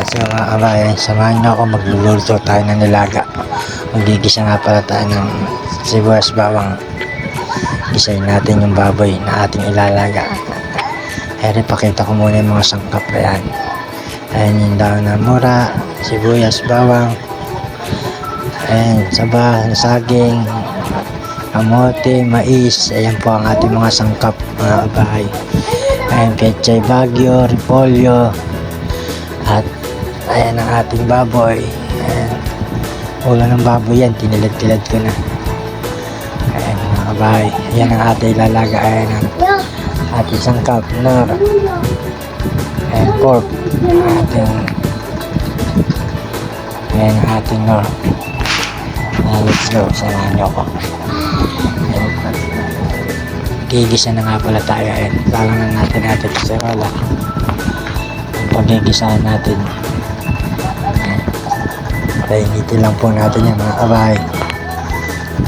So mga kabayan, samahan nyo ako, magluluto tayo ng nilaga. Magigisa nga pala tayo ng sibuyas bawang. Gisayin natin yung baboy na ating ilalaga. Ere, pakita ko muna yung mga sangkap. Ayan. Ayan yung daon na mura, sibuyas bawang. Ayan, saba, saging, kamote, mais. Ayan po ang ating mga sangkap, mga kabahay. Ayan, pechay bagyo, repolyo. At ayan ang ating baboy. Ayan. Ulo ng baboy yan, tinilad-tilad ko na. Ayan mga kabahay. Ayan ang ating ilalaga. Ayan ang ating sangkap, nor. Ayan, pork. Ayan ang ating nor. Let's go, samahan nyo ako. Ayan. Gigisa na nga pala tayo. Ayan, talangan natin natin kasi wala. Pagigisahan natin. Painitin lang po natin yan mga kabahay.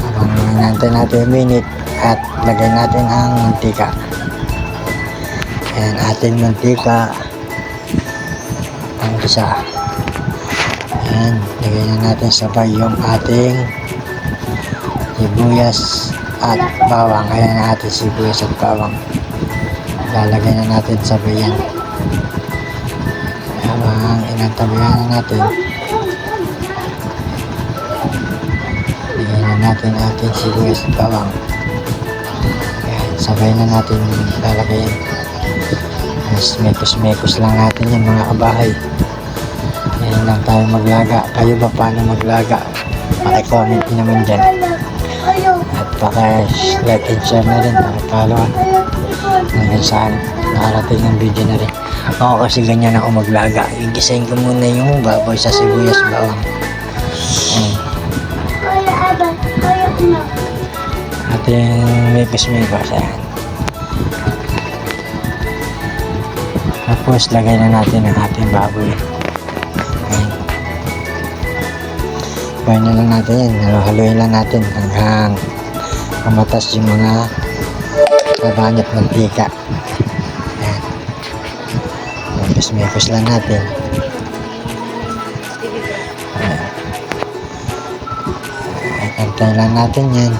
Habang nantay natin yung minute at lagay natin ang mantika. Ayan, ating mantika ang gisa. Ayan, lagay na natin sabay yung ating sibuyas at bawang. Ayan ang ating sibuyas at bawang. Lalagay na natin sabay yan. Habang inantabayan natin, bigyan na natin ating sibuyas at bawang. Ayan, sabay na natin lalagay. Mas mekos-mekos lang natin yan mga kabahay. Ayan lang tayo maglaga. Kayo ba paano maglaga? Paki-comment naman dyan. At paki-like and share na rin. Paki-follow hanggang saan nakarating ng video na rin. Ako kasi ganyan ako maglaga. Igisahin ko muna yung baboy sa sibuyas bawang. Ating mekos-mekos. Ayan. Tapos lagay na natin ang ating baboy. Ayan. Gawin na lang natin yan. Haluin lang natin hanggang mamatas yung mga laban at mantika. Ayan. Mekos lang natin. Ayan. Antayin lang natin yan.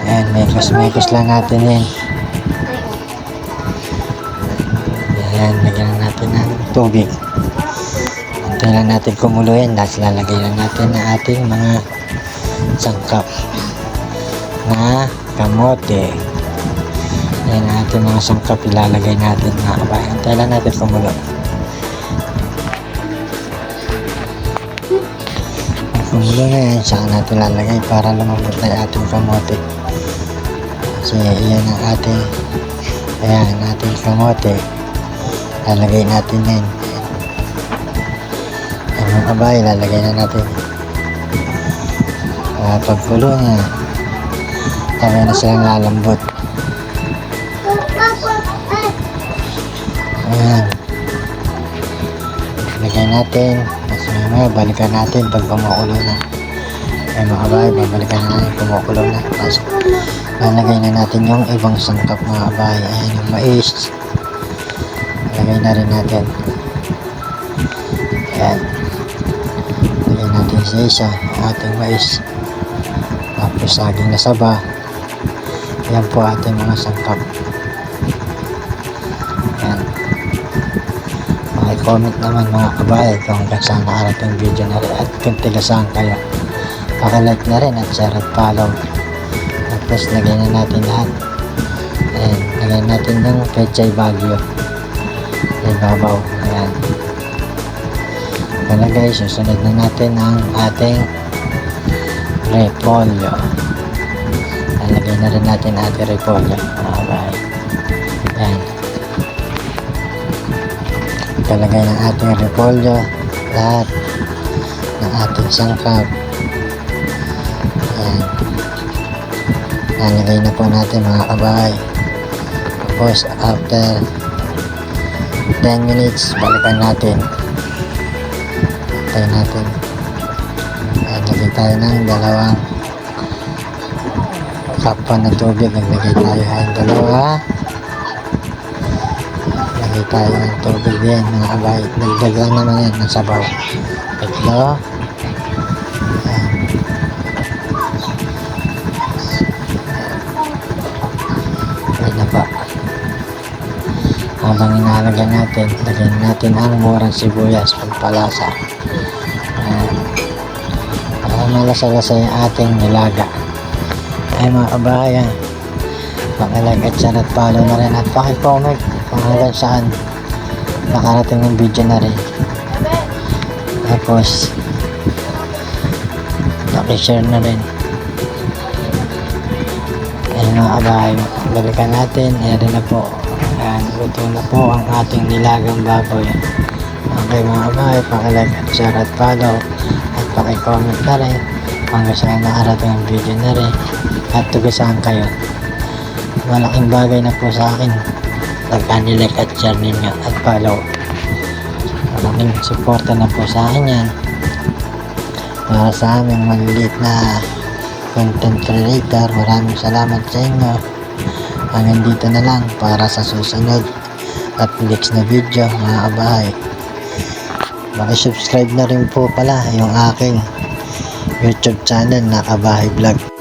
Ayan, mekos lang natin yan. Ayan, lagyan natin ng tubig. Antayin lang natin kumulo yan. Tapos lalagay lang natin ang ating mga sangkap na kamote. Ayan ang ating mga sangkap. Ilalagay natin mga kabayan. Antayin lang natin kumulo. Kumulo na yan. Saka natin lalagay para lumambot na yung ating kamote. Kasi ayan ang ating kamote. Lalagay natin yan. Ayan mga kabay, lalagay na natin. Pagkulo niya, kaya na silang lalambot. Ayan. Lagay natin. Tapos mamaya balikan natin pag kumukulo na. Ayan mga kabay, babalikan na natin kumukulo na. Tapos lalagay na natin yung ibang sangkap mga kabay. Ayan yung mais. Lagay na rin natin. Ayan. Lagay natin sa isa ating mais. Tapos saging na saba. Ayan po ating mga sangkap. Ayan. Comment naman mga kabayan kung hanggang saan nakarating video na rin at kung tigasaan kayo. Paki-like na rin at share at follow. Tapos lagay na natin lahat. Ayan. Lagay natin ng pechay bagyo. Ibabaw. Ayan. Kaya guys, susunod na natin ang ating repolyo. Lalagay na rin natin ating repolyo. Ayan. Kalagay ng ating repolyo. Lahat ng ating sangkap. Ayan. Lalagay na po natin mga kabay. Tapos after 10 minutes, balikan natin. Tayo natin. Ayan, lagay tayo ng 2 cup na tubig. Naglagay tayo. Ayan, 2. Lagay tayo ng tubig din mga kabay. Dagdag lang naman yan ng sabaw. Tatlo. Ayan. Ayan na pa. Habang inalagyan natin, lagyan natin ang murang sibuyas, pampalasa. Ayan. Para malasa-lasa yung ating nilaga. Ay mga kabayan, pakilag at share at follow na rin at pakicomment kung hanggang saan nakarating ng video na rin. Tapos pakishare na rin. Ayun mga kabayan, balikan natin. Ayan na po. Ayan, luto na po ang ating nilagang baboy. Okay mga kabayan, pakilag at share at follow at pakicomment na rin hanggang saan nakarating ang video na rin at tugasan kayo. Malaking bagay na po sa akin pagka nilike at share ninyo at follow. Malaking suporta na po sa akin yan para sa aming maliliit na content creator. Maraming salamat sa inyo. Hanggang dito na lang para sa susunod at next na video mga kabahay. Subscribe na rin po pala yung aking YouTube channel na Kabahay Vlog.